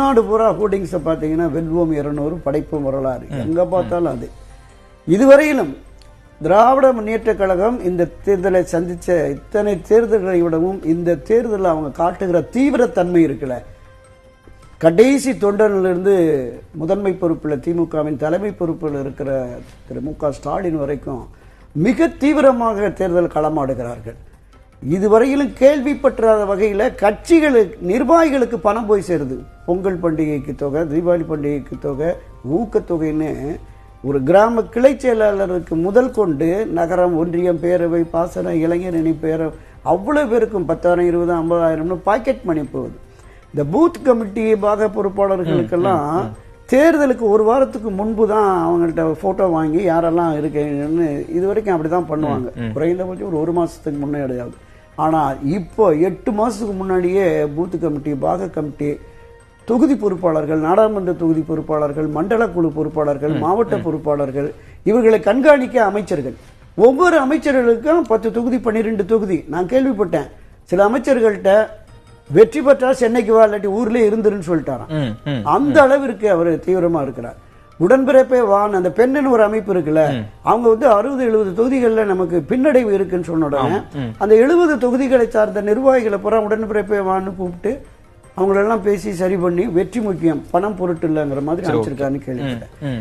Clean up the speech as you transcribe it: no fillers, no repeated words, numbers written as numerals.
தமிழ்நாடு பூரா ஹோர்டிங்ஸை பார்த்தீங்கன்னா வெல்வோம் 200 படைப்போம் வரலாறு எங்க பார்த்தாலும் அது. இதுவரையிலும் திராவிட முன்னேற்ற கழகம் இந்த தேர்தலை சந்திச்ச இத்தனை தேர்தல்களை விடவும் இந்த தேர்தலில் அவங்க காட்டுகிற தீவிரத்தன்மை இருக்குல்ல, கடைசி தொண்டனிலிருந்து முதன்மை பொறுப்பில் திமுகவின் தலைமை பொறுப்பில் இருக்கிற திரு மு.க. ஸ்டாலின் வரைக்கும் மிக தீவிரமாக தேர்தல் களமாடுகிறார்கள். இதுவரையிலும் கேள்விப்பற்றாத வகையில் கட்சிகளுக்கு நிர்வாகிகளுக்கு பணம் போய் சேருது. பொங்கல் பண்டிகைக்கு தொகை, தீபாவளி பண்டிகைக்கு தொகை, ஊக்கத்தொகைன்னு ஒரு கிராம கிளை செயலாளருக்கு முதல் கொண்டு நகரம், ஒன்றியம், பேரவை, பாசன, இளைஞர் அணி, பேரவை அவ்வளவு பேருக்கும் 10,000, 20,000, 50,000 பாக்கெட் மணி போகுது. இந்த பூத் கமிட்டி பாக பொறுப்பாளர்களுக்கெல்லாம் தேர்தலுக்கு ஒரு வாரத்துக்கு முன்பு தான் அவங்கள்ட்ட போட்டோ வாங்கி யாரெல்லாம் இருக்குன்னு இது வரைக்கும் அப்படிதான் பண்ணுவாங்க. குறைந்தபட்சம் ஒரு மாசத்துக்கு முன்னாடியாவது. ஆனா இப்போ 8 மாசத்துக்கு முன்னாடியே பூத் கமிட்டி, பாக கமிட்டி, தொகுதி பொறுப்பாளர்கள், நாடாளுமன்ற தொகுதி பொறுப்பாளர்கள், மண்டல குழு பொறுப்பாளர்கள், மாவட்ட பொறுப்பாளர்கள், இவர்களை கண்காணிக்க அமைச்சர்கள், ஒவ்வொரு அமைச்சர்களுக்கும் 10 தொகுதி 12 தொகுதி. நான் கேள்விப்பட்டேன் சில அமைச்சர்கள்ட்ட வெற்றி பெற்றா சென்னைக்கு வா, இல்லாட்டி ஊர்லயே இருந்துருன்னு சொல்லிட்டாராம். அந்த அளவிற்கு அவர் தீவிரமா இருக்கிறார். உடன்பிறப்பே வான் அந்த பெண்ணின் ஒரு அமைப்பு இருக்குல்ல, அவங்க 60-70 தொகுதிகள்ல நமக்கு பின்னடைவு இருக்குன்னு சொன்ன உடனே அந்த 70 தொகுதிகளை சார்ந்த நிர்வாகிகளை பூரா உடன்பிறப்பே வான்னு கூப்பிட்டு அவங்களெல்லாம் பேசி சரி பண்ணி வெற்றி முக்கியம், பணம் பொருட்டு இல்லைங்கிற மாதிரி அமைச்சிருக்காருன்னு கேள்விப்பட்டேன்.